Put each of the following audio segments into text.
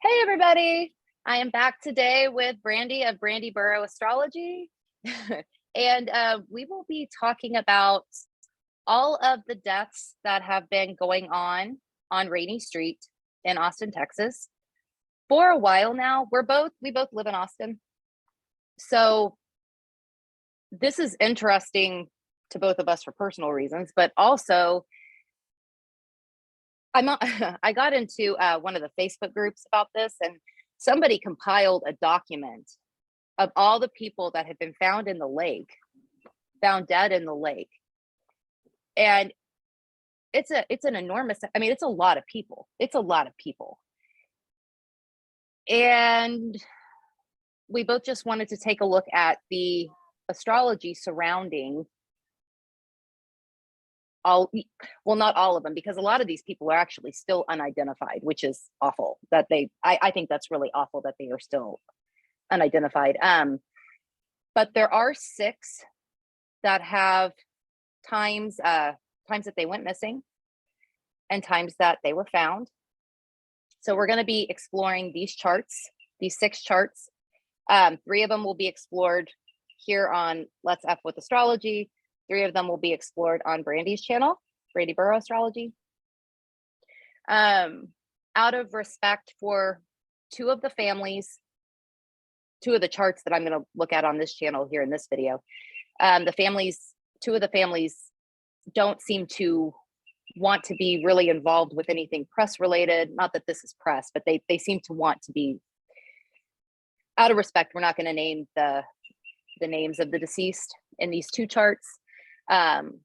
Hey everybody, I am back today with Brandy of Brandy Astrology. and we will be talking about all of the deaths that have been going on Rainy Street in Austin, Texas for a while now. We both live in Austin. So this is interesting to both of us for personal reasons, but also I got into one of the Facebook groups about this, and somebody compiled a document of all the people that had been found in the lake, found dead in the lake. And it's an enormous, I mean, it's a lot of people. It's a lot of people. And we both just wanted to take a look at the astrology surrounding not all of them, because a lot of these people are actually still unidentified, which is awful that I think that's really awful that they are still unidentified. But there are 6 that have times that they went missing and times that they were found. So we're going to be exploring these 6 charts. 3 of them will be explored here on Let's F with Astrology. 3 of them will be explored on Brandy's channel, Brandy Burrow Astrology. Out of respect for 2 of the families, 2 of the charts that I'm going to look at on this channel here in this video, 2 of the families don't seem to want to be really involved with anything press related. Not that this is press, but they seem to want to be, out of respect, we're not going to name the names of the deceased in these 2 charts. And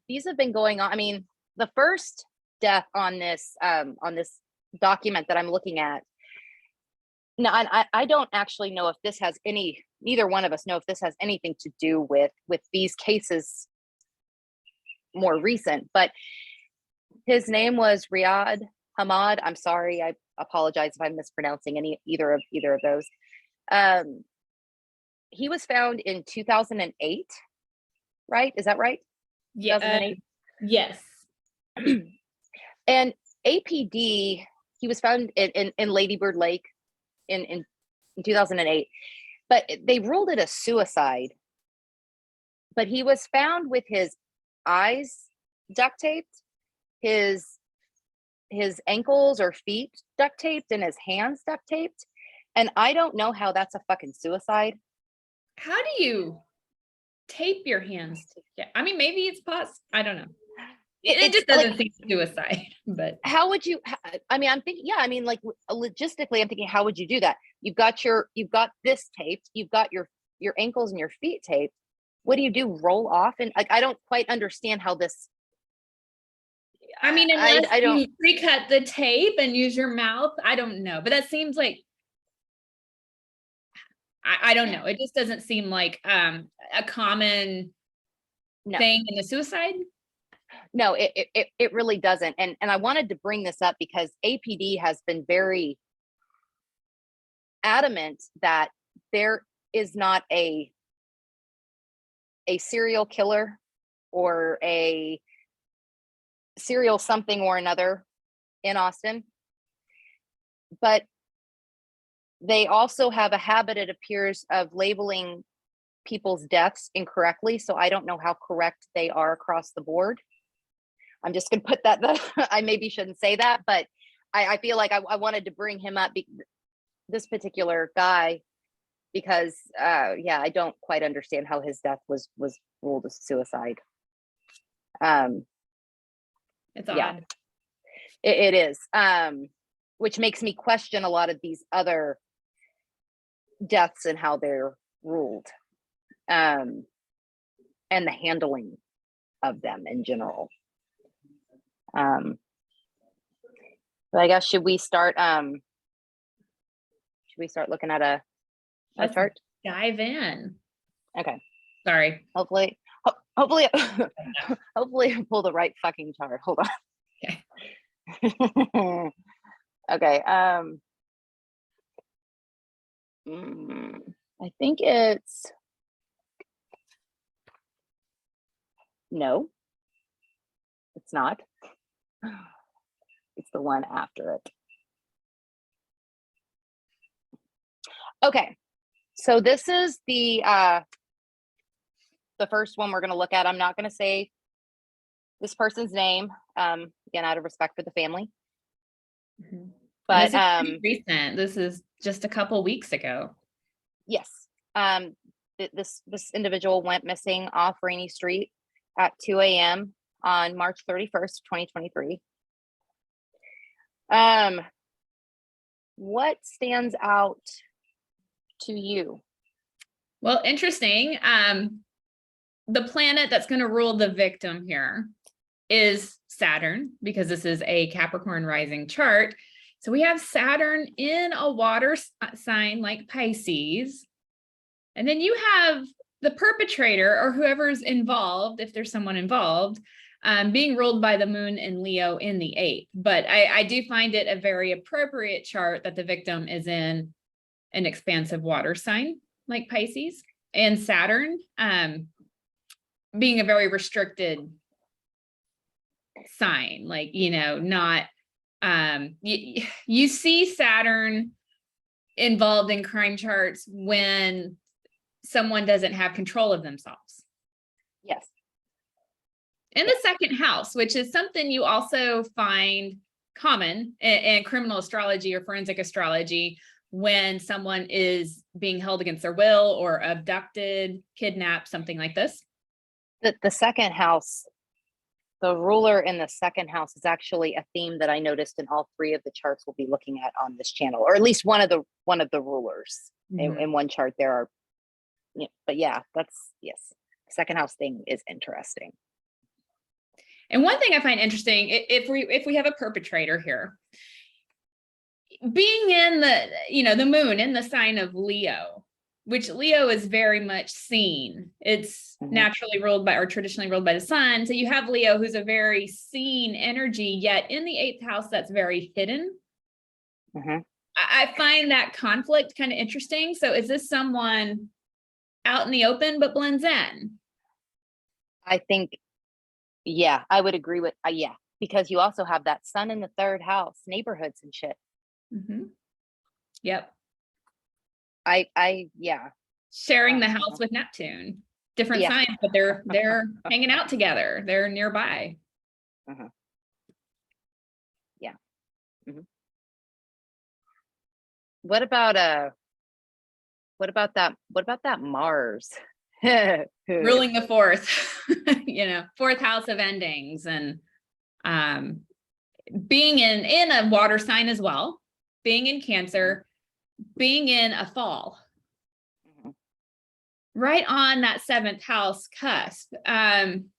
these have been going on. I mean, the first death on this document that I'm looking at now, and I don't actually know if this has neither one of us know if this has anything to do with these cases more recent, but his name was Riyad Hamad. I'm sorry, I apologize if I'm mispronouncing either of those. He was found in 2008, right? Is that right? Yeah. 2008? Yes. And APD, he was found in Lady Bird Lake in 2008, but they ruled it a suicide. But he was found with his eyes duct taped, his ankles or feet duct taped, and his hands duct taped. And I don't know how that's a fucking suicide. How do you tape your hands together? I mean, maybe it's possible. I don't know. It just doesn't seem suicide, but how would you, I mean, I'm thinking, like logistically, I'm thinking, how would you do that? You've got this taped, you've got your ankles and your feet taped. What do you do? Roll off? And like, I don't quite understand how this, I mean, unless you pre-cut the tape and use your mouth, I don't know, but that seems like, I don't know. It just doesn't seem like a common thing in the suicide. No, it really doesn't. And I wanted to bring this up because APD has been very adamant that there is not a serial killer or a serial something or another in Austin. But they also have a habit, it appears, of labeling people's deaths incorrectly. So I don't know how correct they are across the board. I'm just going to put that, I maybe shouldn't say that, but I feel like I wanted to bring him up, this particular guy, because I don't quite understand how his death was ruled as suicide. It's odd. It is, which makes me question a lot of these other deaths and how they're ruled, and the handling of them in general. But I guess should we start looking at a chart? Dive in. Okay. Sorry. Hopefully hopefully I'll pull the right fucking chart. Hold on. Okay. I think it's no, it's not. It's the one after it. Okay, so this is the first one we're going to look at. I'm not going to say this person's name, again, out of respect for the family. But this is pretty recent. This is just a couple weeks ago. Yes, this individual went missing off Rainy Street at 2 a.m. on March 31st, 2023. What stands out to you? Well, interesting. The planet that's going to rule the victim here is Saturn, because this is a Capricorn rising chart. So we have Saturn in a water sign like Pisces. And then you have the perpetrator or whoever's involved, if there's someone involved, being ruled by the moon and Leo in the 8th. But I do find it a very appropriate chart that the victim is in an expansive water sign like Pisces, and Saturn being a very restricted sign, like, not, you see Saturn involved in crime charts when someone doesn't have control of themselves. Yes. In the second house, which is something you also find common in criminal astrology or forensic astrology, when someone is being held against their will or abducted, kidnapped, something like this. The second house, the ruler in the second house is actually a theme that I noticed in all three of the charts we'll be looking at on this channel, or at least one of the rulers. In one chart there are, but yeah, yes. Second house thing is interesting. And one thing I find interesting, if we have a perpetrator here, being in the moon in the sign of Leo, which Leo is very much seen. It's naturally ruled by, or traditionally ruled by, the sun. So you have Leo, who's a very seen energy, yet in the 8th house, that's very hidden. I find that conflict kind of interesting. So is this someone out in the open but blends in? I think, yeah, I would agree with, yeah, because you also have that sun in the 3rd house, neighborhoods and shit. Yep. Yeah. Sharing the house with Neptune, different signs, but they're hanging out together. They're nearby. Yeah. What about that Mars? Ruling the 4th, 4th house of endings, and being in a water sign as well, being in Cancer, being in a fall, right on that 7th house cusp. Again,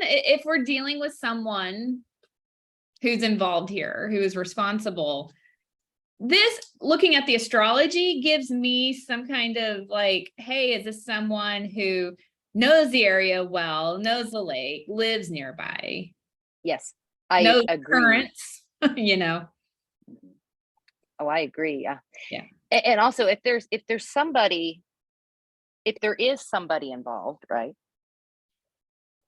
if we're dealing with someone who's involved here, who is responsible, this, looking at the astrology, gives me some kind of like, hey, is this someone who knows the area well, knows the lake, lives nearby? Yes, I knows agree. Currents, Oh, I agree. Yeah. And also, if there is somebody involved, right?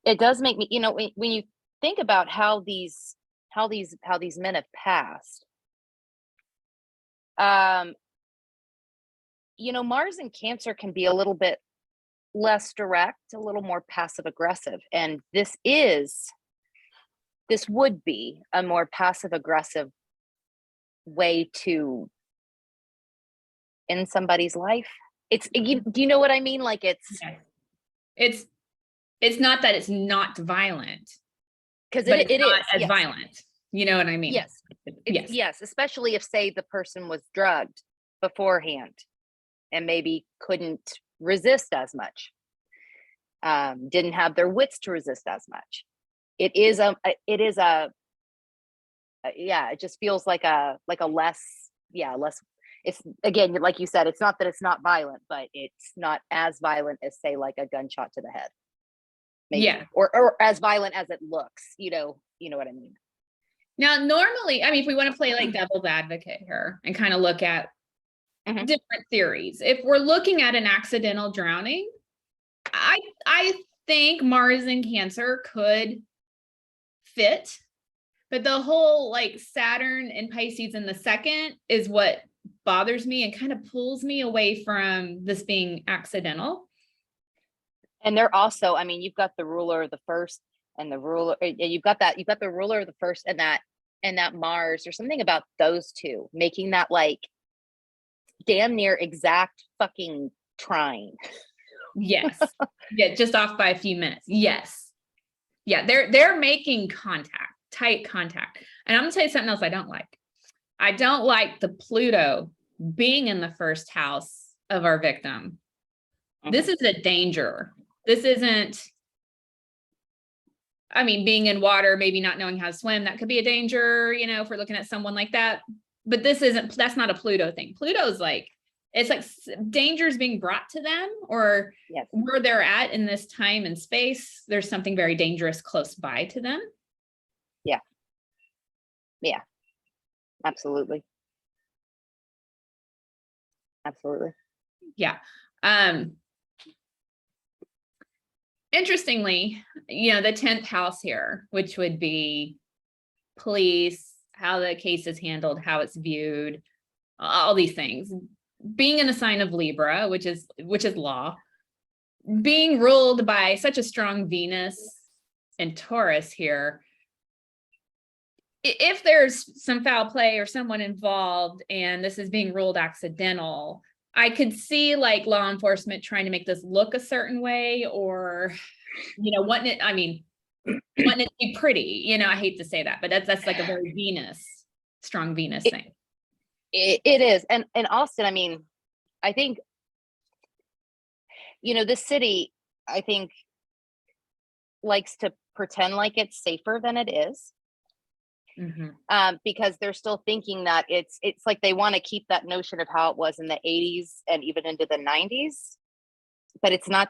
It does make me, when you think about how these men have passed, Mars in Cancer can be a little bit less direct, a little more passive aggressive, and this would be a more passive aggressive way to end somebody's life. Do you know what I mean? Like it's not that it's not violent, because it is not as violent. You know what I mean? Yes. Yes, especially if, say, the person was drugged beforehand and maybe couldn't resist as much, didn't have their wits to resist as much. It just feels like a less. It's, again, like you said, it's not that it's not violent, but it's not as violent as, say, like a gunshot to the head. Maybe. Yeah. Or as violent as it looks, you know what I mean? Now, normally, if we want to play like devil's advocate here and kind of look at different theories, if we're looking at an accidental drowning, I think Mars in Cancer could fit, but the whole like Saturn and Pisces in the second is what bothers me and kind of pulls me away from this being accidental. And they're also, I mean, you've got the ruler of the first and the ruler, you've got the ruler of the first and that Mars, or something about those two making that like damn near exact fucking trine. Yes. Yeah, just off by a few minutes. Yes. Yeah, they're making contact, tight contact. And I'm gonna tell you something else I don't like. I don't like the Pluto being in the first house of our victim. This is a danger. This isn't, I mean, being in water, maybe not knowing how to swim, that could be a danger, you know, if we're looking at someone like that. But that's not a Pluto thing. Pluto's like, it's like dangers being brought to them, or Yes. where they're at in this time and space. There's something very dangerous close by to them. Yeah. Yeah. Absolutely. Absolutely. Yeah. Interestingly, you know, the 10th house here, which would be police, how the case is handled, how it's viewed, all these things, being in the sign of Libra, which is law, being ruled by such a strong Venus and Taurus here. If there's some foul play or someone involved and this is being ruled accidental, I could see like law enforcement trying to make this look a certain way, or, you know, wanting it to be pretty, you know, I hate to say that, but that's like a very strong Venus thing. It is. And Austin, I mean, I think, you know, this city, I think, likes to pretend like it's safer than it is. Because they're still thinking that it's like they want to keep that notion of how it was in the 80s and even into the 90s, but it's not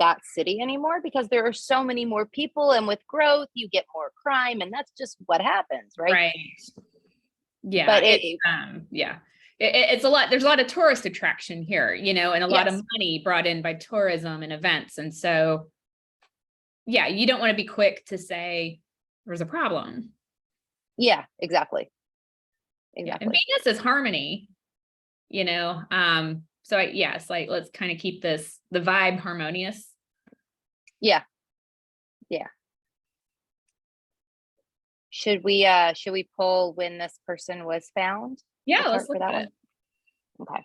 that city anymore because there are so many more people, and with growth you get more crime, and that's just what happens, right? Yeah, but it's a lot. There's a lot of tourist attraction here, you know, and a lot Yes. of money brought in by tourism and events, and so yeah, you don't want to be quick to say there's a problem. Yeah, exactly. Yeah, and Venus is harmony, you know. So it's like, let's kind of keep the vibe harmonious. Yeah. Should we pull when this person was found? Yeah, let's look at it. Okay.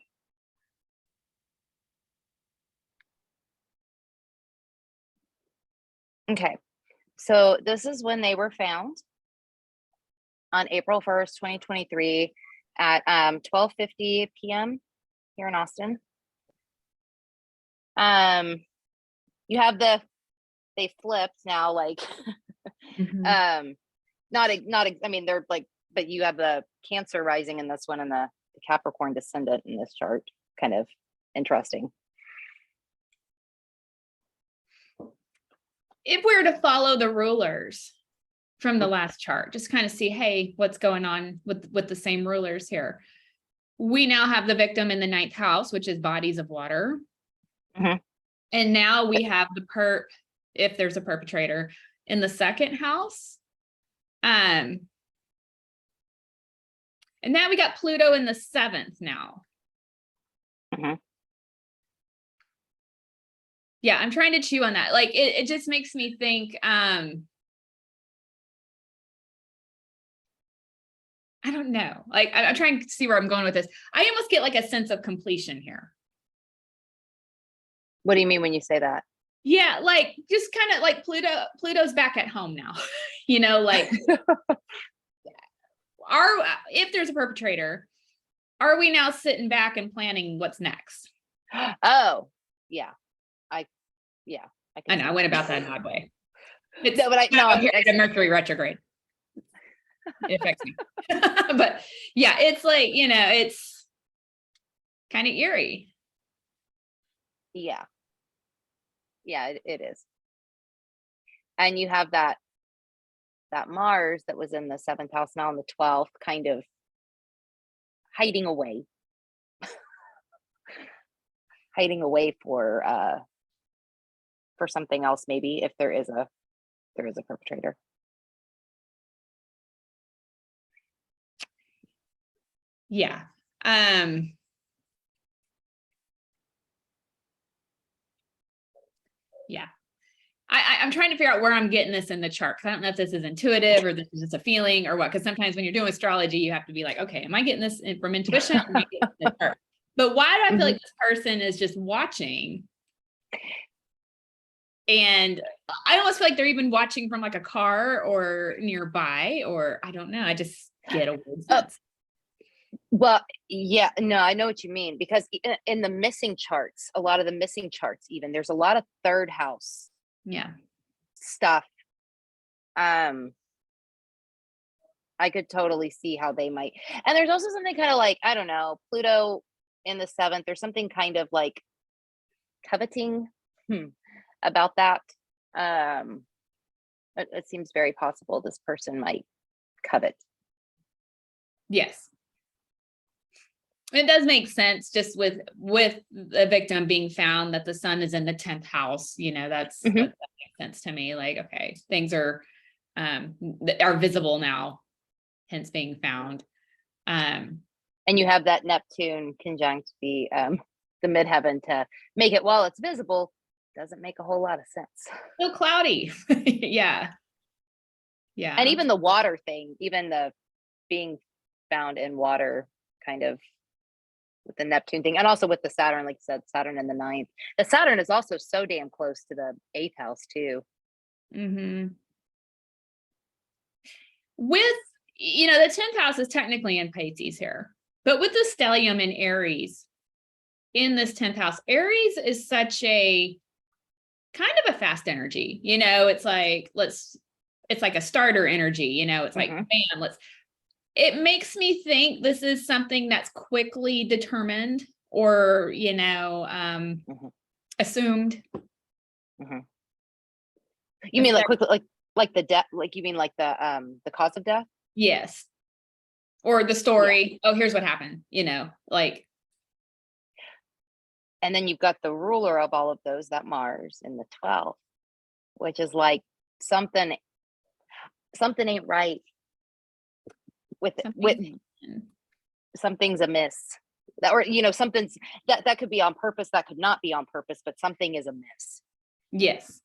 Okay. So this is when they were found on April 1st, 2023 at 12:50 p.m. here in Austin. You have they flipped now, like I mean, they're like, but you have the Cancer rising in this one and the Capricorn descendant in this chart. Kind of interesting. If we were to follow the rulers from the last chart, just kind of see, hey, what's going on with the same rulers here. We now have the victim in the 9th house, which is bodies of water. And now we have the perp, if there's a perpetrator, in the 2nd house. And now we got Pluto in the 7th now. Yeah, I'm trying to chew on that. Like, it just makes me think, I don't know. Like, I'm trying to see where I'm going with this. I almost get like a sense of completion here. What do you mean when you say that? Yeah, like just kind of like Pluto's back at home now. You know, like if there's a perpetrator, are we now sitting back and planning what's next? Oh, yeah. I know I went about that in an odd way. It's it's Mercury retrograde. It affects me. But yeah, it's like, you know, it's kind of eerie. Yeah, it is. And you have that Mars that was in the 7th house now in the 12th, kind of hiding away for for something else, maybe if there is a perpetrator. Yeah. Yeah. I'm trying to figure out where I'm getting this in the chart, because I don't know if this is intuitive or this is just a feeling or what. Because sometimes when you're doing astrology, you have to be like, okay, am I getting this from intuition? Or am I getting the chart? But why do I feel like this person is just watching? And I almost feel like they're even watching from like a car or nearby, or I don't know. I just get a weird sense. Well, yeah, no, I know what you mean, because in the missing charts, a lot of the missing charts, even there's a lot of third house stuff. I could totally see how they might. And there's also something kind of like, I don't know, Pluto in the 7th, there's something kind of like coveting about that. It seems very possible this person might covet. Yes. It does make sense, just with the victim being found that the sun is in the 10th house, that makes sense to me. Like, okay, things are visible now, hence being found. And you have that Neptune conjunct the midheaven to make it, while it's visible, doesn't make a whole lot of sense. So cloudy. Yeah. And even the water thing, even the being found in water, kind of with the Neptune thing, and also with the Saturn, like you said, Saturn in the 9th. The Saturn is also so damn close to the 8th house too. With, the 10th house is technically in Pisces here, but with the stellium in Aries in this 10th house, Aries is such a kind of a fast energy, it's like, it's like a starter energy, it's like, bam, it makes me think this is something that's quickly determined or, assumed. You mean like quickly, like the death, like you mean like the cause of death? Yes. Or the story. Yeah. Oh, here's what happened, like. And then you've got the ruler of all of those, that Mars in the 12th, which is like something ain't right with something's amiss. That, or something's that could be on purpose, that could not be on purpose, but something is amiss. Yes.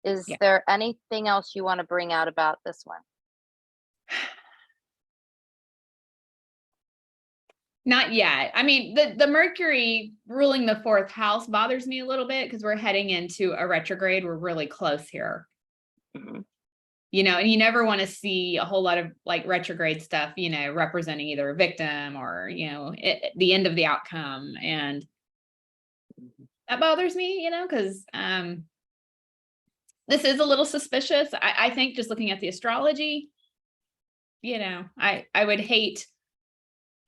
Is there anything else you want to bring out about this one? Not yet. I mean, the Mercury ruling the 4th house bothers me a little bit, because we're heading into a retrograde. We're really close here. And you never want to see a whole lot of like retrograde stuff, representing either a victim or, the end of the outcome. And that bothers me, because this is a little suspicious. I think, just looking at the astrology, I would hate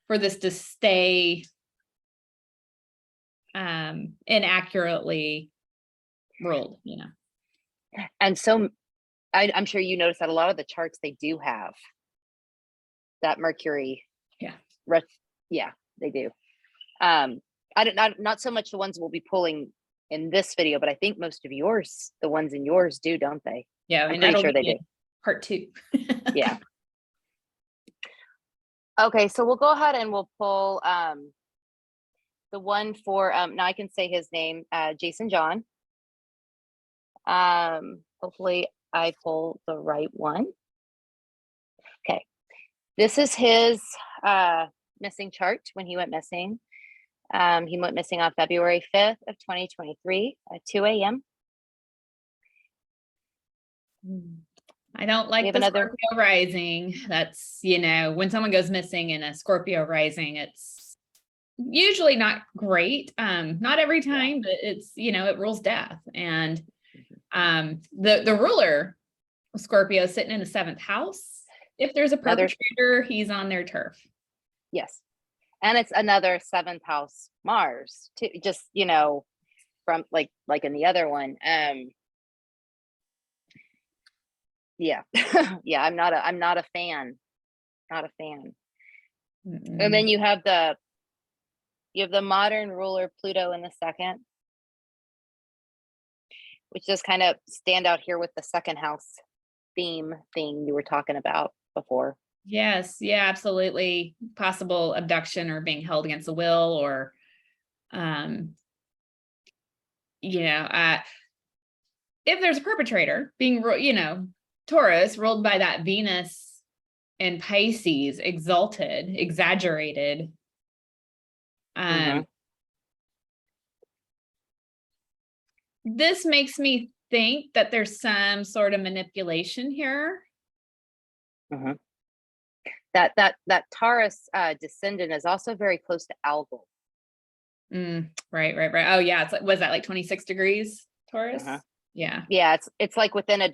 for this to stay inaccurately ruled, And so I'm sure you notice that a lot of the charts, they do have that Mercury. Yeah, they do. Not so much the ones we'll be pulling in this video, but I think most of yours, the ones in yours do, don't they? Yeah, I'm pretty sure they do. Part 2. Yeah. Okay, so we'll go ahead and we'll pull the one for now I can say his name, Jason John. Hopefully I pull the right one. Okay, this is his missing chart when he went missing. He went missing on February 5th of 2023 at 2 a.m. I don't like the Scorpio rising. That's, when someone goes missing in a Scorpio rising, it's usually not great. Not every time, but it's, it rules death. And the ruler of Scorpio sitting in the 7th house. If there's a perpetrator, he's on their turf. Yes. And it's another 7th house Mars too, just, from like in the other one. Yeah. Yeah, I'm not a fan. Not a fan. And then you have the You have the modern ruler Pluto in the second, which does kind of stand out here with the second house theme thing you were talking about before. Yes, yeah, absolutely. Possible abduction or being held against the will, or you know, if there's a perpetrator being, you know, Taurus ruled by that Venus and Pisces, exalted, exaggerated. This makes me think that there's some sort of manipulation here. That Taurus descendant is also very close to Algol. Right. Oh yeah, it's like, was that like 26 degrees Taurus? Yeah. It's like within I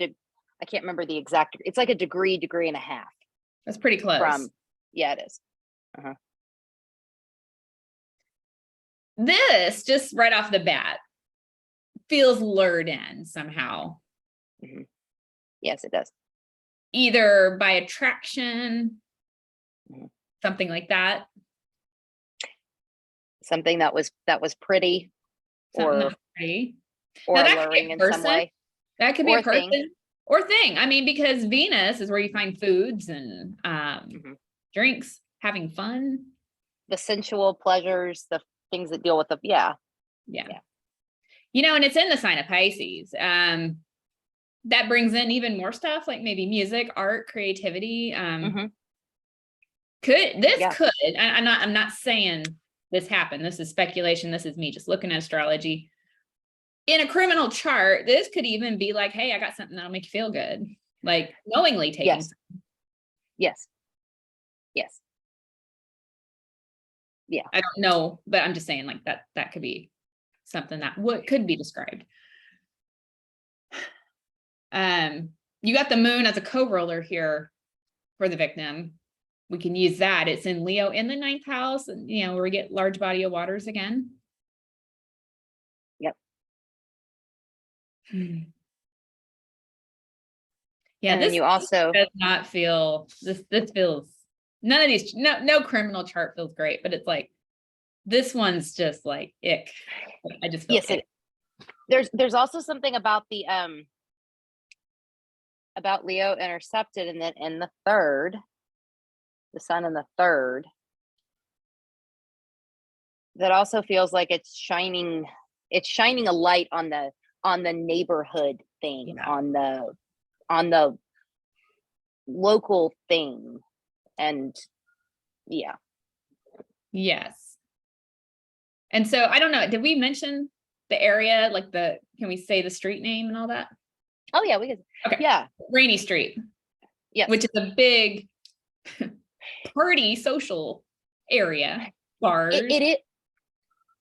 can't remember the exact. It's like a degree and a half. That's pretty close. Yeah, it is. This just right off the bat feels lured in somehow. Yes, it does. Either by attraction, something like that. Something that was pretty, or alluring in some way. That could be a person or thing. I mean, because Venus is where you find foods and drinks, having fun, the sensual pleasures, the things that deal with the yeah. You know, and it's in the sign of Pisces. That brings in even more stuff like maybe music, art, creativity. I'm not saying this happened. This is speculation. This is me just looking at astrology. In a criminal chart, this could even be like, hey, I got something that'll make you feel good. Like knowingly taking. Yes. Yeah. I don't know, but I'm just saying like that could be something that could be described. You got the moon as a co-ruler here for the victim. We can use that. It's in Leo in the 9th house, and you know, where we get large body of waters again. Yep. Yeah, and this you also does not feel this feels none of these no criminal chart feels great, but it's like this one's just like ick. I just feel ick. There's also something about the about Leo intercepted, and then in the third, the sun in the third, that also feels like it's shining a light on the neighborhood thing, on the local thing. And yes. And so I don't know, did we mention the area, like can we say the street name and all that? Oh yeah, we can. Okay. Yeah. Rainy Street. Yes. Which is a big party social area. Bars. It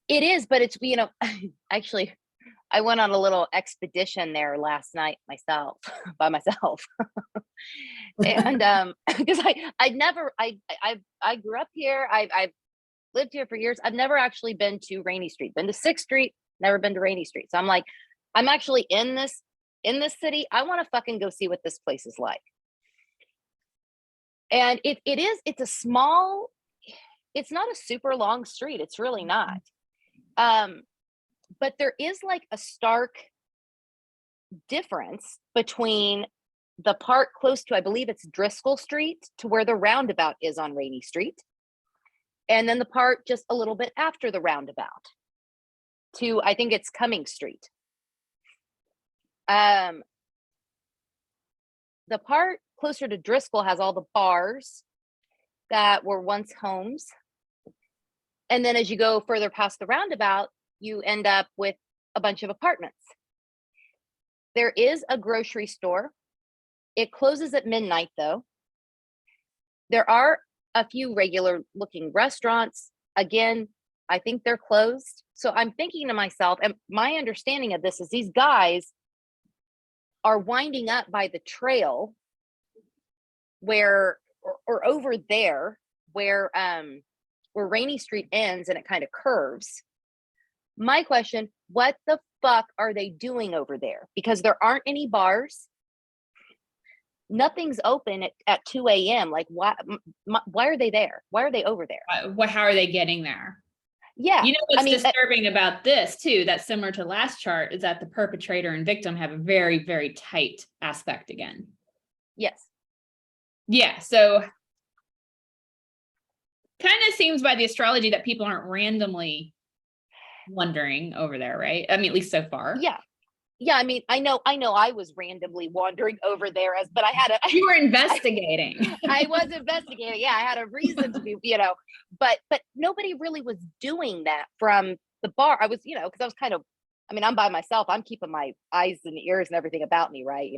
is, but it's, you know, actually I went on a little expedition there last night by myself. And because I grew up here. I've lived here for years. I've never actually been to Rainy Street. Been to 6th Street, never been to Rainy Street. So I'm like, I'm actually in this city. I want to fucking go see what this place is like. And it's a small, it's not a super long street. It's really not. But there is like a stark difference between the part close to, I believe it's Driscoll Street, to where the roundabout is on Rainy Street. And then the part just a little bit after the roundabout to, I think it's Cumming Street. The part closer to Driscoll has all the bars that were once homes. And then as you go further past the roundabout, you end up with a bunch of apartments. There is a grocery store. It closes at midnight though. There are a few regular looking restaurants. Again, I think they're closed. So I'm thinking to myself, and my understanding of this is these guys are winding up by the trail where, or over there where Rainy Street ends and it kind of curves. My question, what the fuck are they doing over there? Because there aren't any bars. Nothing's open at 2 a.m. Like, why are they there? Why are they over there? How are they getting there? Yeah. You know I what's mean, disturbing about this too, that's similar to last chart, is that the perpetrator and victim have a very, very tight aspect again. yes. Yeah, so kind of seems by the astrology that people aren't randomly wandering over there, right? I mean, at least so far. Yeah. Yeah. I mean, I know I was randomly wandering over there but I had You were I, investigating. I was investigating. Yeah. I had a reason to be, but nobody really was doing that from the bar. I was, cause I was kind of, I mean, I'm by myself. I'm keeping my eyes and ears and everything about me. Right.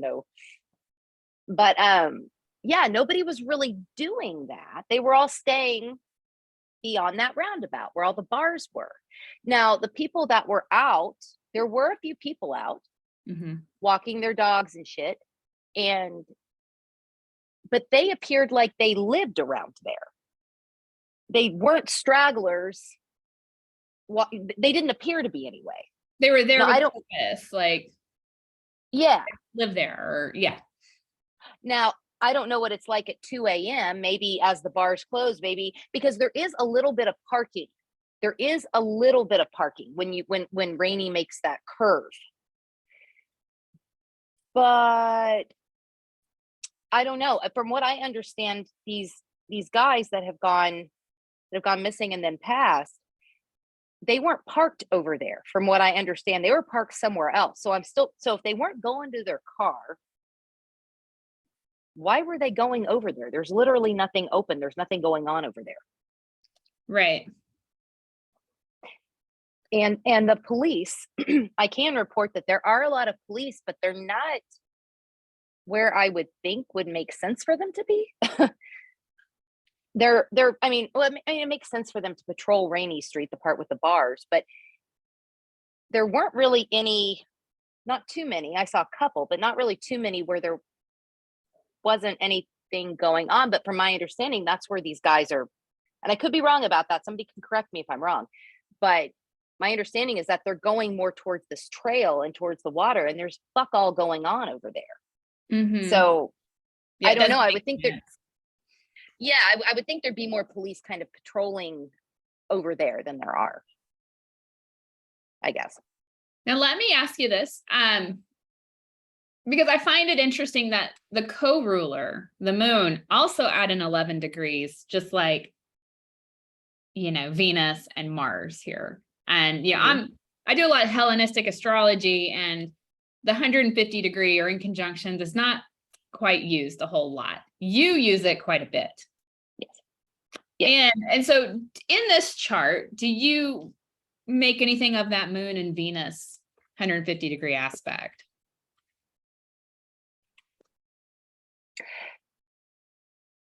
But, yeah, nobody was really doing that. They were all staying beyond that roundabout where all the bars were. Now, the people that were out, there were a few people out walking their dogs and shit. But they appeared like they lived around there. They weren't stragglers. They didn't appear to be anyway. They were there Now, with I don't, purpose, like yeah. live there, or yeah. Now, I don't know what it's like at 2 a.m. Maybe as the bars close, maybe because there is a little bit of parking. There is a little bit of parking when Rainey makes that curve. But I don't know. From what I understand, these guys that have gone missing and then passed, they weren't parked over there. From what I understand, they were parked somewhere else. So if they weren't going to their car, why were they going over there? There's literally nothing open. There's nothing going on over there. Right. And the police, I can report that there are a lot of police, but they're not where I would think would make sense for them to be. I mean, it makes sense for them to patrol Rainy Street, the part with the bars, but there weren't really any, not too many. I saw a couple, but not really too many where there wasn't anything going on. But from my understanding, that's where these guys are. And I could be wrong about that. Somebody can correct me if I'm wrong. But my understanding is that they're going more towards this trail and towards the water, and there's fuck all going on over there. So Yeah, I don't know. I would think I would think there'd be more police kind of patrolling over there than there are, I guess. Now let me ask you this, because I find it interesting that the co-ruler, the moon, also at an 11 degrees, just like, Venus and Mars here. And yeah, I do a lot of Hellenistic astrology, and the 150 degree or in conjunctions is not quite used a whole lot. You use it quite a bit. Yes. And so in this chart, do you make anything of that moon and Venus 150 degree aspect?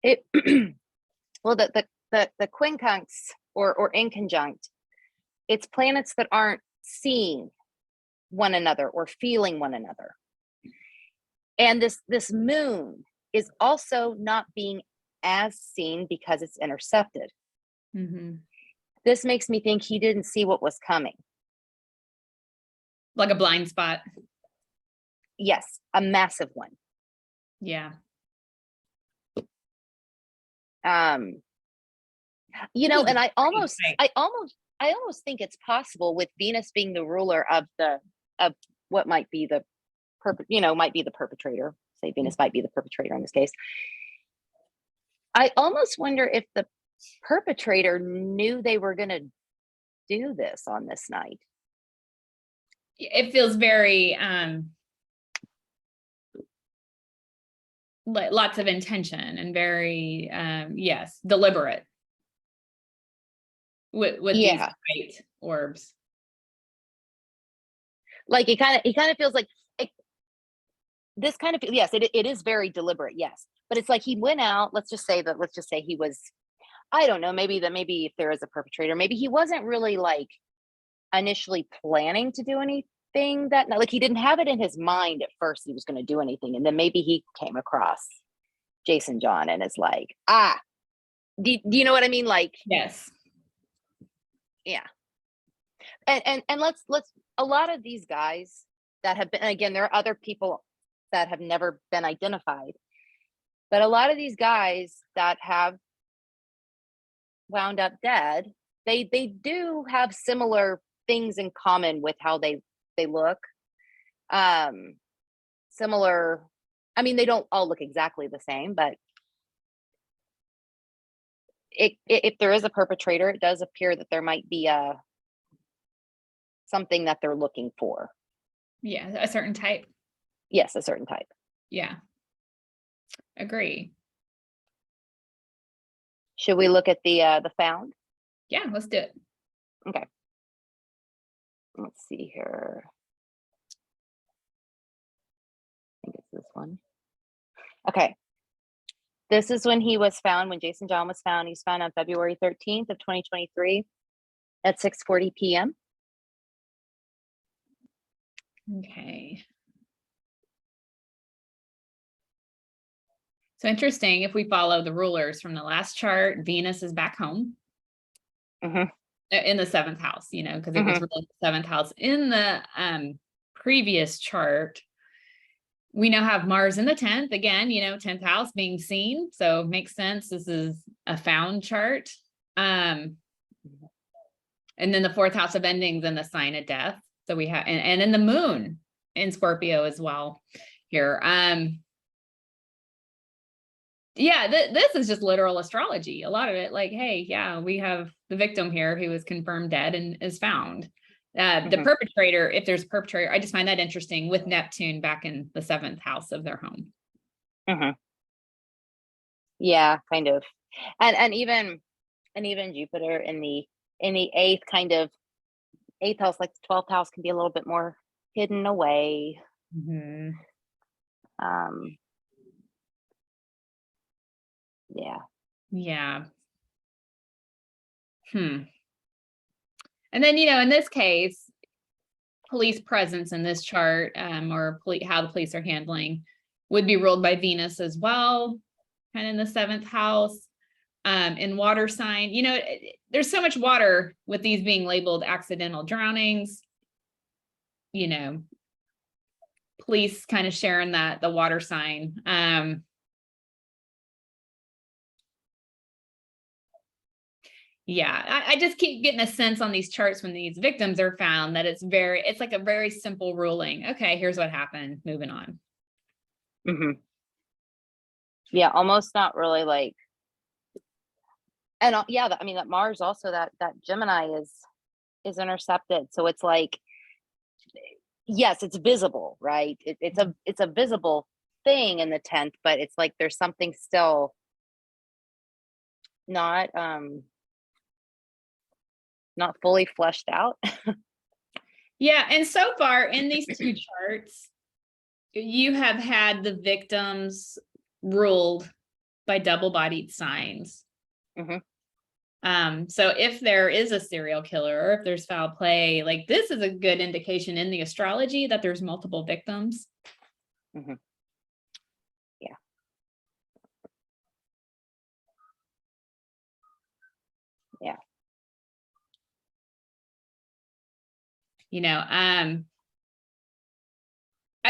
It well, the quincunx or inconjunct, it's planets that aren't seeing one another or feeling one another. And this moon is also not being as seen because it's intercepted. This makes me think he didn't see what was coming. Like a blind spot. Yes, a massive one. Yeah. And I almost think it's possible, with Venus being the ruler of what might be the perpetrator. Say Venus might be the perpetrator in this case. I almost wonder if the perpetrator knew they were going to do this on this night. It feels very lots of intention and very yes, deliberate with these white orbs. Like he kind of feels like this kind of, yes, it is very deliberate, yes, but it's like he went out. Let's just say he was, I don't know, maybe if there is a perpetrator, maybe he wasn't really like initially planning to do anything that, like, he didn't have it in his mind at first he was going to do anything, and then maybe he came across Jason John and is like, do you know what I mean? Like, yes. Yeah. And let's a lot of these guys that have been, again, there are other people that have never been identified, but a lot of these guys that have wound up dead, they do have similar things in common with how they look. Similar, I mean, they don't all look exactly the same, but if there is a perpetrator, it does appear that there might be something that they're looking for. Yeah, a certain type. Yes, a certain type. Yeah. Agree. Should we look at the found? Yeah, let's do it. Okay. Let's see here. I think it's this one. Okay. This is when he was found, when Jason John was found. He was found on February 13th of 2023 at 6:40 p.m. Okay. So interesting, if we follow the rulers from the last chart, Venus is back home. Mhm. In the 7th house, you know, because it was really the 7th house. In the previous chart, we now have Mars in the 10th, again, you know, 10th house being seen. So it makes sense. This is a found chart. And then the 4th house of endings and the sign of death. So we have, and then the moon in Scorpio as well here. Yeah, this is just literal astrology. A lot of it, like, hey, yeah, we have the victim here who is confirmed dead and is found. The perpetrator, if there's a perpetrator, I just find that interesting with Neptune back in the 7th house of their home. Yeah, kind of. And even Jupiter in the 8th, kind of 8th house, like the 12th house, can be a little bit more hidden away. Yeah. Yeah. And then, you know, in this case, police presence in this chart, or how the police are handling, would be ruled by Venus as well, kind of in the 7th house. In water sign, you know, there's so much water with these being labeled accidental drownings, you know, police kind of sharing that, the water sign. Yeah, I just keep getting a sense on these charts when these victims are found that it's like a very simple ruling. Okay, here's what happened, moving on. Yeah, almost not really like, and yeah, I mean, that Mars also, that Gemini is intercepted. So it's like, yes, it's visible, right? It's a visible thing in the 10th, but it's like there's something still not fully fleshed out. Yeah, and so far in these 2 charts, you have had the victims ruled by double-bodied signs. So if there is a serial killer, or if there's foul play, like, this is a good indication in the astrology that there's multiple victims. Yeah. Yeah. You know, I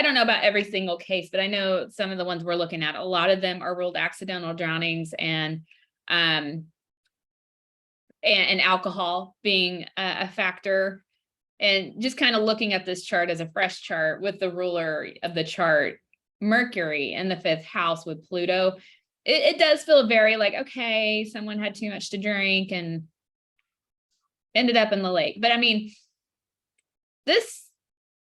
don't know about every single case, but I know some of the ones we're looking at, a lot of them are ruled accidental drownings, and alcohol being a factor. And just kind of looking at this chart as a fresh chart with the ruler of the chart, Mercury in the 5th house with Pluto, it does feel very like, okay, someone had too much to drink and ended up in the lake. But I mean,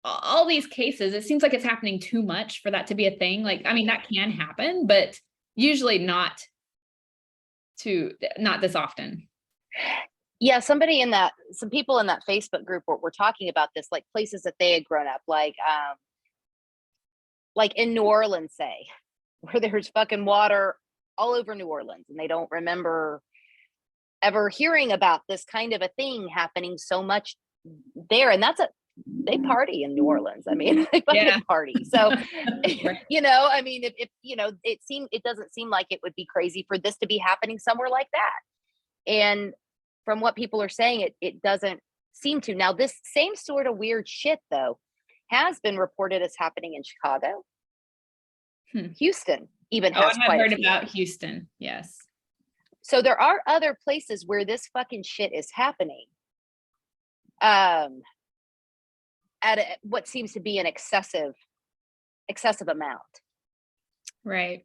all these cases, it seems like it's happening too much for that to be a thing. Like, I mean, that can happen, but usually not this often. Yeah, some people in that Facebook group were talking about this, like places that they had grown up, like in New Orleans, say, where there's fucking water all over New Orleans, and they don't remember ever hearing about this kind of a thing happening so much there. And they party in New Orleans. I mean, they fucking party. So, you know, I mean, if you know, it doesn't seem like it would be crazy for this to be happening somewhere like that. And from what people are saying, it doesn't seem to. Now, this same sort of weird shit, though, has been reported as happening in Chicago. Houston even has I have heard about Houston. Yes. So there are other places where this fucking shit is happening. At what seems to be an excessive amount. Right.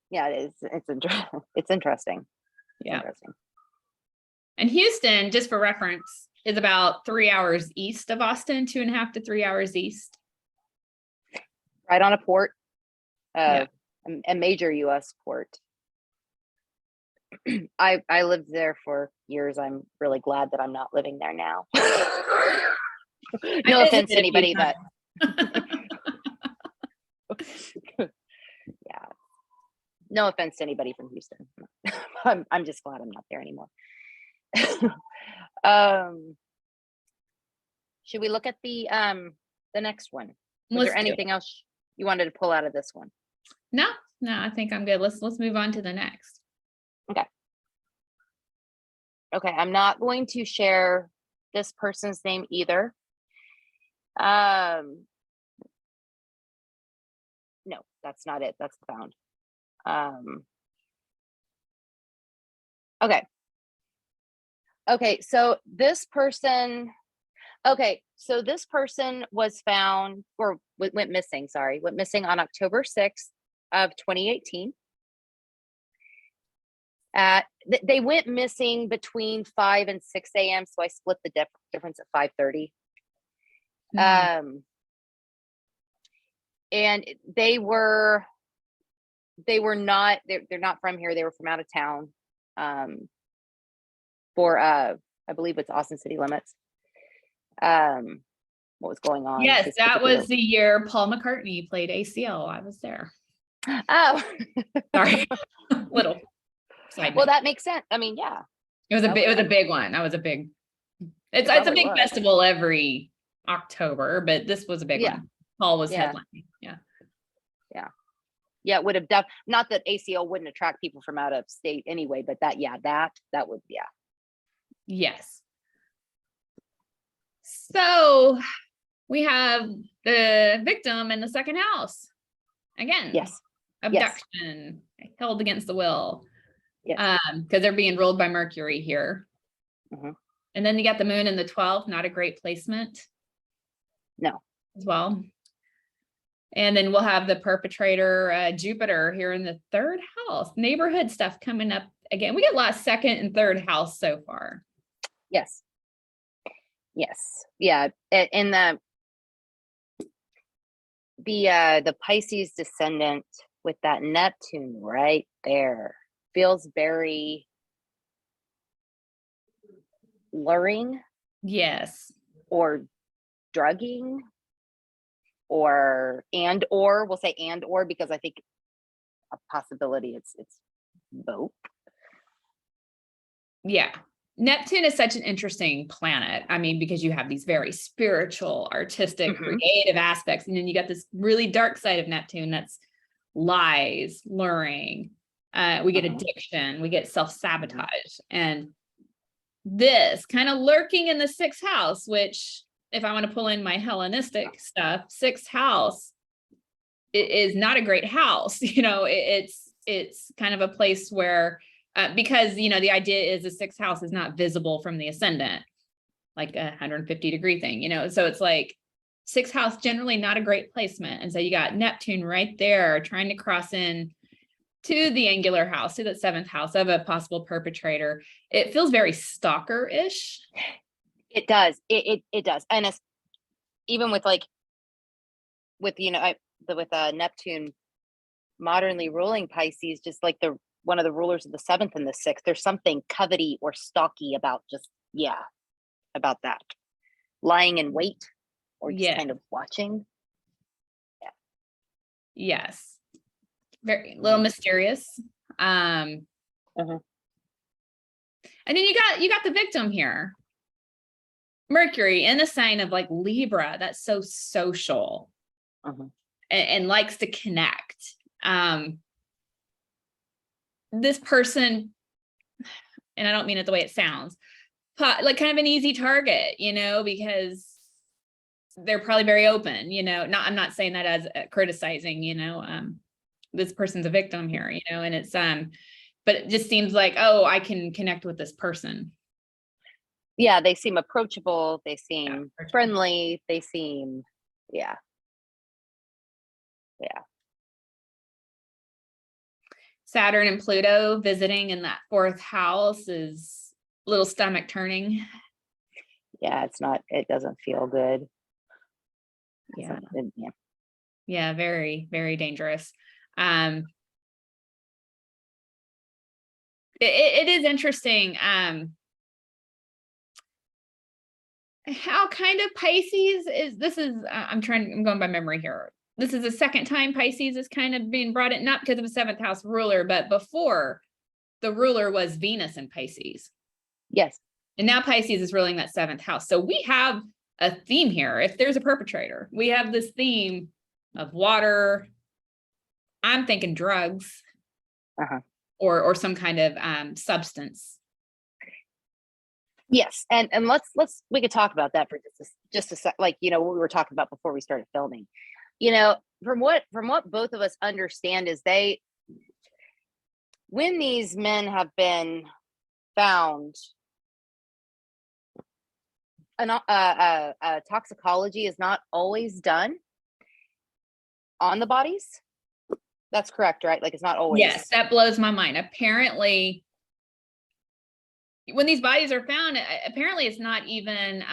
Yeah, it's it's interesting. Yeah. Interesting. And Houston, just for reference, is about 3 hours east of Austin, 2.5 to 3 hours east. Right on a port, Yeah. a major U.S. port. I lived there for years. I'm really glad that I'm not living there now. No offense to anybody, but yeah, no offense to anybody from Houston. I'm just glad I'm not there anymore. Should we look at the next one? Was there anything else you wanted to pull out of this one? No, I think I'm good. Let's move on to the next. Okay, I'm not going to share this person's name either. No, that's not it. That's found. Okay. So this person was found, or went missing on October 6th of 2018. They went missing between 5 and 6 a.m. So I split the difference at 5:30. And they're not from here. They were from out of town. For I believe it's Austin city limits. What was going on? Yes, that was the year Paul McCartney played ACL. I was there. Oh, sorry. Little side note. Well, that makes sense. I mean, yeah. It was a big one. That was a big. It's a big festival every October, but this was a big one. Paul was headlining. Yeah, it would have not that ACL wouldn't attract people from out of state anyway, but that would. Yes. So we have the victim in the second house again. Yes. Abduction, held against the will. Yes. Because they're being ruled by Mercury here. Mm-hmm. And then you got the moon in the 12th, not a great placement. No. As well. And then we'll have the perpetrator, Jupiter, here in the third house. Neighborhood stuff coming up again. We got a lot of second and third house so far. Yes. Yeah. And the Pisces descendant with that Neptune right there feels very luring. Yes. Or drugging. Or we'll say because I think a possibility it's both. Yeah. Neptune is such an interesting planet. I mean, because you have these very spiritual, artistic, creative aspects. And then you got this really dark side of Neptune that's lies, luring. We get addiction, we get self-sabotage. And this kind of lurking in the sixth house, which if I want to pull in my Hellenistic stuff, sixth house is not a great house. It's kind of a place where because, the idea is the sixth house is not visible from the ascendant, like a 150 degree thing, so it's like sixth house, generally not a great placement. And so you got Neptune right there trying to cross in to the angular house, to the seventh house of a possible perpetrator. It feels very stalker-ish. It does. It does. And it's even with Neptune modernly ruling Pisces, just like one of the rulers of the seventh and the sixth, there's something covety or stalky about about that. Lying in wait or just kind of watching. Yeah. Yes. Very little mysterious. And then you got the victim here. Mercury in the sign of like Libra, that's so social and likes to connect. This person, and I don't mean it the way it sounds, like kind of an easy target, because they're probably very open, I'm not saying that as criticizing, this person's a victim here, and it's, but it just seems like, oh, I can connect with this person. Yeah, they seem approachable, they Yeah, seem for sure. friendly, they seem, yeah. Saturn and Pluto visiting in that 4th house is a little stomach turning. Yeah, it doesn't feel good. Yeah. Yeah. Yeah, very, very dangerous. It is interesting. How kind of Pisces I'm going by memory here. This is the second time Pisces is kind of being brought in, not because of a 7th house ruler, but before the ruler was Venus in Pisces. Yes. And now Pisces is ruling that 7th house. So we have a theme here. If there's a perpetrator, we have this theme of water. I'm thinking drugs, or some kind of substance. Yes, and we could talk about that for just a sec, like, what we were talking about before we started filming. From what both of us understand is when these men have been found, toxicology is not always done on the bodies. That's correct, right? Like, it's not always. Yes, that blows my mind. Apparently, when these bodies are found, apparently it's not even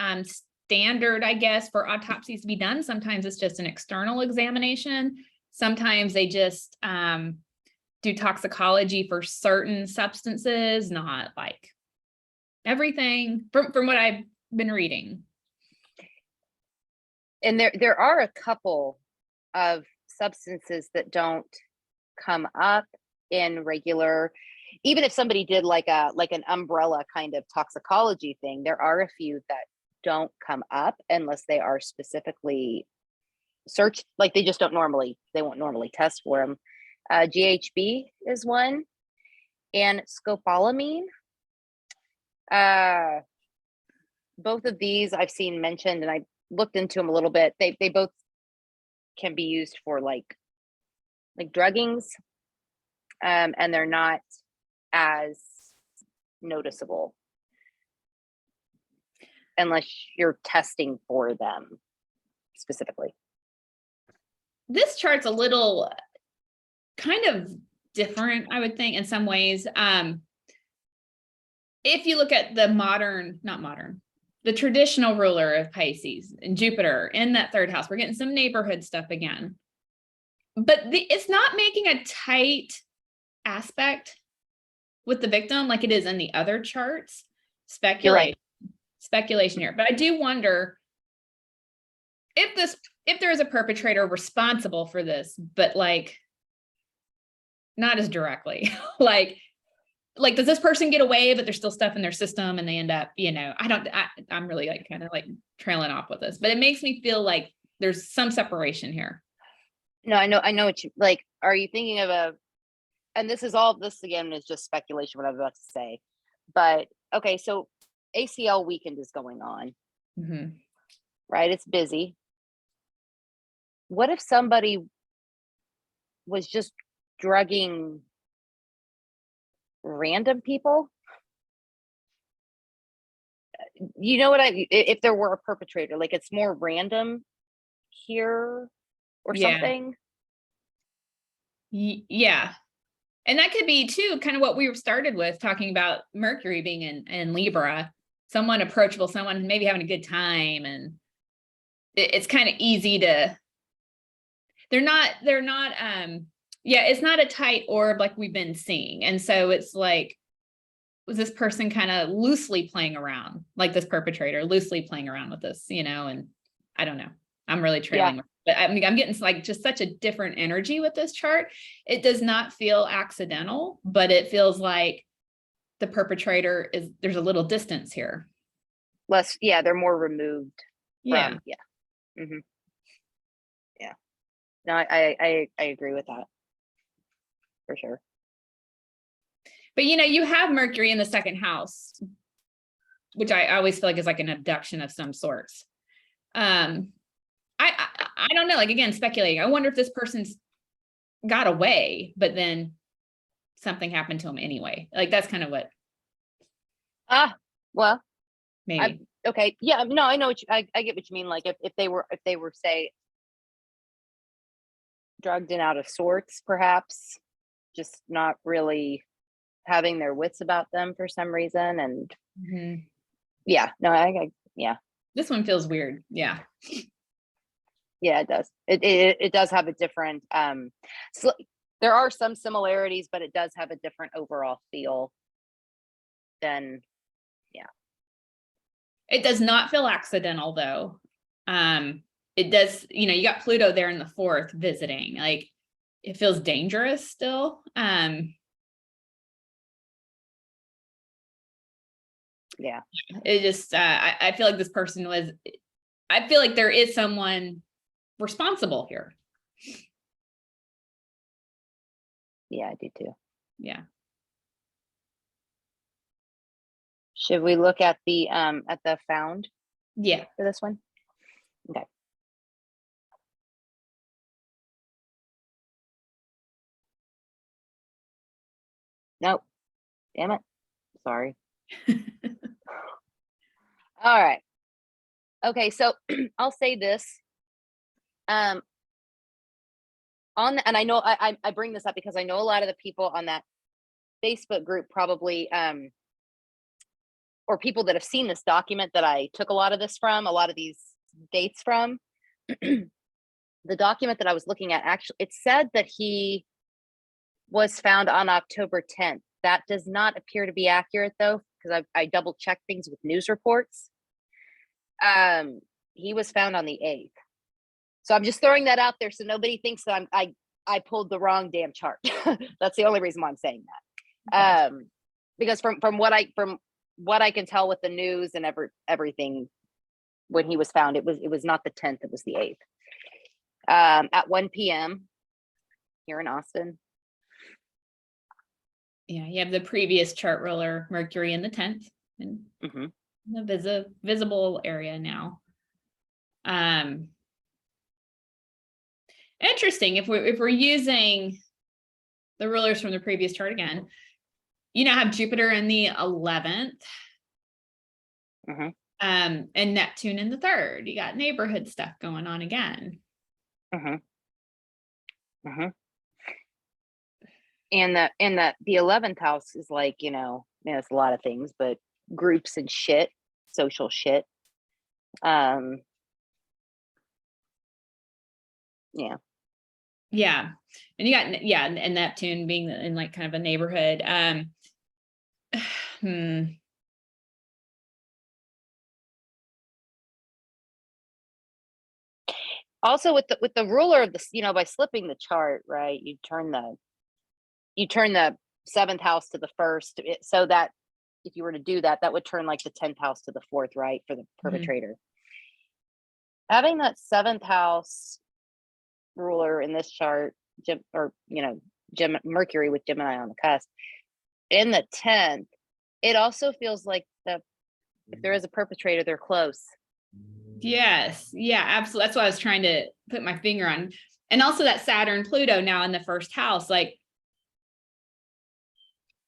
standard, I guess, for autopsies to be done. Sometimes it's just an external examination. Sometimes they just do toxicology for certain substances, not like everything, from what I've been reading. And there are a couple of substances that don't come up in regular, even if somebody did like an umbrella kind of toxicology thing, there are a few that don't come up unless they are specifically searched. Like, they won't normally test for them. GHB is one, and scopolamine. Both of these I've seen mentioned, and I looked into them a little bit. They both can be used for like druggings, and they're not as noticeable unless you're testing for them specifically. This chart's a little kind of different, I would think, in some ways. If you look at the traditional ruler of Pisces and Jupiter in that 3rd house, we're getting some neighborhood stuff again. But it's not making a tight aspect with the victim like it is in the other charts. Speculation here. But I do wonder if there is a perpetrator responsible for this, but like not as directly. like does this person get away, but there's still stuff in their system and they end up, I'm really like kind of like trailing off with this, but it makes me feel like there's some separation here. No, I know what you like. Are you thinking of and this again is just speculation, what I'm about to say, but okay, so ACL weekend is going on, right? It's busy. What if somebody was just drugging random people? You know what if there were a perpetrator, like it's more random here or something. Yeah. And that could be too, kind of what we started with, talking about Mercury being in Libra, someone approachable, someone maybe having a good time. And it's kind of easy to, they're not, it's not a tight orb like we've been seeing. And so it's like, was this person kind of loosely playing around, like this perpetrator loosely playing around with this, and I don't know. I'm really trailing. But I mean, I'm getting like just such a different energy with this chart. It does not feel accidental, but it feels like the perpetrator there's a little distance here. They're more removed. Yeah. Mm-hmm. Yeah. No, I agree with that for sure. But you have Mercury in the 2nd house, which I always feel like is like an abduction of some sorts. I don't know, like, again, speculating. I wonder if this person's got away, but then something happened to him anyway. Like, that's kind of what Well, maybe. okay. Yeah, no, I know I get what you mean. Like if they were say drugged and out of sorts, perhaps just not really having their wits about them for some reason. And Mhm. yeah, no, yeah, This one feels weird. Yeah. yeah, it does. It does have a different so there are some similarities, but it does have a different overall feel than It does not feel accidental though. It does, you got Pluto there in the fourth visiting. Like, it feels dangerous still. yeah. It just I feel like this person was, I feel like there is someone responsible here. Yeah, I do too. Yeah. Should we look at the found Yeah. for this one? Okay. Nope. Damn it. Sorry. All right. Okay, so I'll say this. On and I know I bring this up because I know a lot of the people on that Facebook group probably or people that have seen this document that I took a lot of this from, a lot of these dates from. The document that I was looking at, actually, it said that he was found on October 10th. That does not appear to be accurate though, because I double checked things with news reports. He was found on the 8th. So I'm just throwing that out there so nobody thinks that I pulled the wrong damn chart. That's the only reason why I'm saying that. Because from what I can tell with the news and everything, when he was found, it was not the 10th, it was the 8th. At 1 p.m. here in Austin. Yeah, you have the previous chart ruler, Mercury in the 10th, and the visible area now. Interesting. If we're using the rulers from the previous chart again, you now have Jupiter in the 11th. And Neptune in the 3rd. You got neighborhood stuff going on again. And the 11th house is like, it's a lot of things, but groups and shit, social shit. Yeah. Yeah. And you got, and Neptune being in like kind of a neighborhood. Also with the ruler of the, by slipping the chart, right? You turn the 7th house to the 1st, so that if you were to do that, that would turn like the 10th house to the 4th, right? For the perpetrator. Having that 7th house ruler in this chart, Mercury with Gemini on the cusp in the 10th, it also feels like if there is a perpetrator, they're close. Yes. Yeah, absolutely. That's what I was trying to put my finger on. And also that Saturn Pluto now in the 1st house, like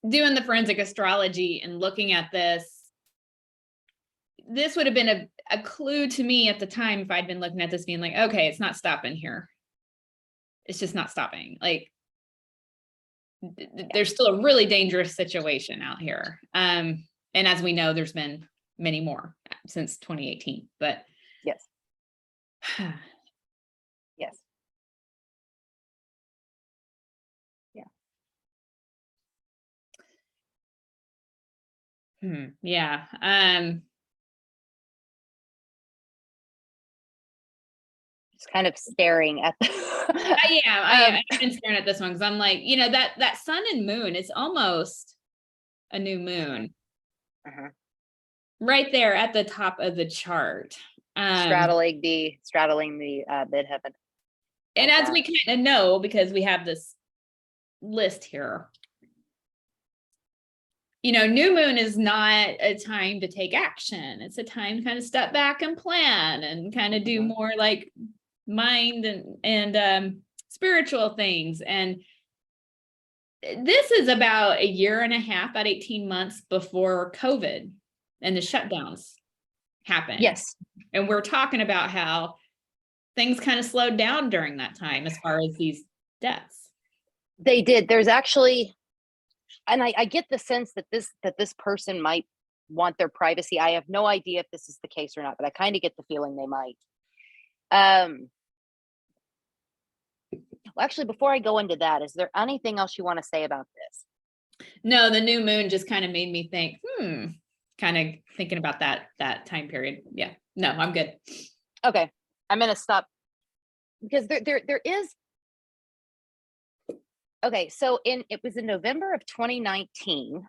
doing the forensic astrology and looking at this would have been a clue to me at the time if I'd been looking at this being like, okay, it's not stopping here. It's just not stopping. Like, there's still a really dangerous situation out here. And as we know, there's been many more since 2018, but yes. Yes. Yeah. Yeah. Just kind of staring at the I am. I've been staring at this one because I'm like, that sun and moon, it's almost a new moon. Right there at the top of the chart. Straddling the midheaven. And as we kind of know, because we have this list here, new moon is not a time to take action. It's a time to kind of step back and plan and kind of do more like mind and spiritual things. And this is about a year and a half, about 18 months before COVID and the shutdowns happened. Yes. And we're talking about how things kind of slowed down during that time as far as these deaths. They did. There's actually, and I get the sense that this person might want their privacy. I have no idea if this is the case or not, but I kind of get the feeling they might. Well, actually, before I go into that, is there anything else you want to say about this? No, the new moon just kind of made me think, kind of thinking about that time period. Yeah, no, I'm good. Okay, I'm gonna stop because there is. Okay, so it was in November of 2019.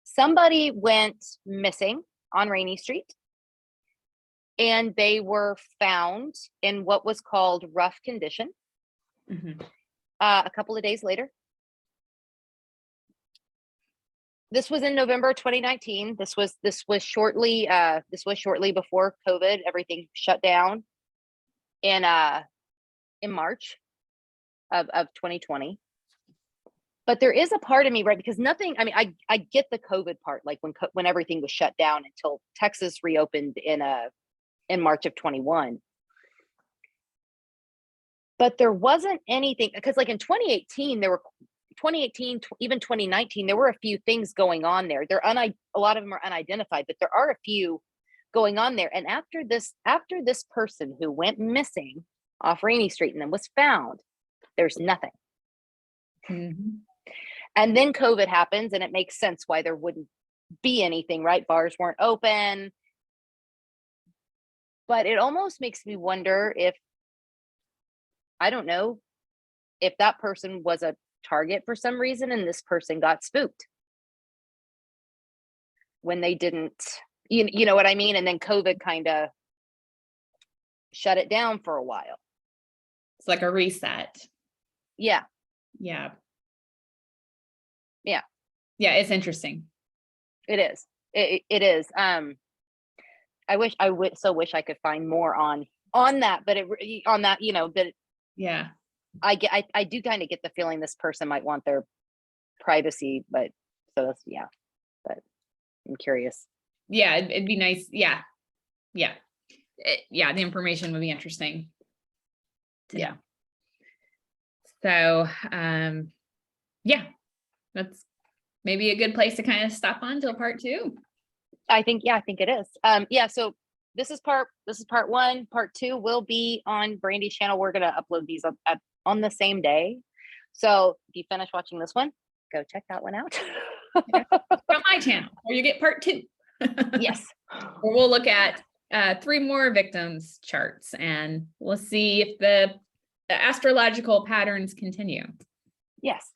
Somebody went missing on Rainy Street, and they were found in what was called rough condition. A couple of days later. This was in November 2019. This was shortly before COVID. Everything shut down in March of 2020. But there is a part of me, right? Because nothing, I mean, I get the COVID part, like when everything was shut down until Texas reopened in March of 21. But there wasn't anything, because like in 2018, even 2019, there were a few things going on there. A lot of them are unidentified, but there are a few going on there. And after this person who went missing off Rainy Street and then was found, there's nothing. And then COVID happens, and it makes sense why there wouldn't be anything, right? Bars weren't open. But it almost makes me wonder if, I don't know, if that person was a target for some reason and this person got spooked when they didn't, you know what I mean? And then COVID kind of shut it down for a while. It's like a reset. Yeah. Yeah. Yeah. Yeah, it's interesting. It is. It is. I wish I could find more on that, but yeah. I do kind of get the feeling this person might want their privacy, but but I'm curious. Yeah, it'd be nice. Yeah. Yeah. The information would be interesting. Yeah. So, yeah, that's maybe a good place to kind of stop on till part 2. I think it is. So this is part 1. Part 2 will be on Brandy's channel. We're going to upload these on the same day. So if you finish watching this one, go check that one out. On my channel, where you get part 2. Yes. Where we'll look at 3 more victims charts, and we'll see if the astrological patterns continue. Yes.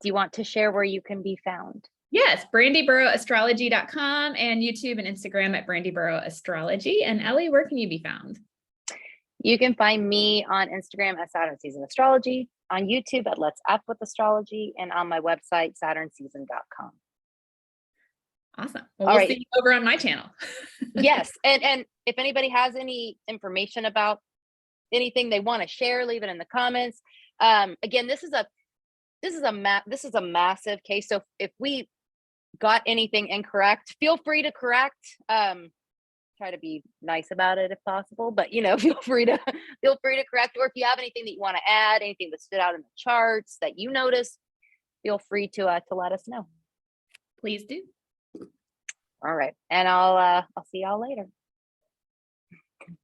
Do you want to share where you can be found? Yes, brandyboroughAstrology.com and YouTube and Instagram at brandyboroughAstrology. And Ellie, where can you be found? You can find me on Instagram at Saturn Season Astrology, on YouTube at Let's App with Astrology, and on my website, SaturnSeason.com. Awesome. Well, we'll see you over on my channel. Yes. And if anybody has any information about anything they want to share, leave it in the comments. Again, this is a massive case. So if we got anything incorrect, feel free to correct. Try to be nice about it if possible, but feel free to correct. Or if you have anything that you want to add, anything that stood out in the charts that you noticed, feel free to let us know. Please do. All right, and I'll see y'all later.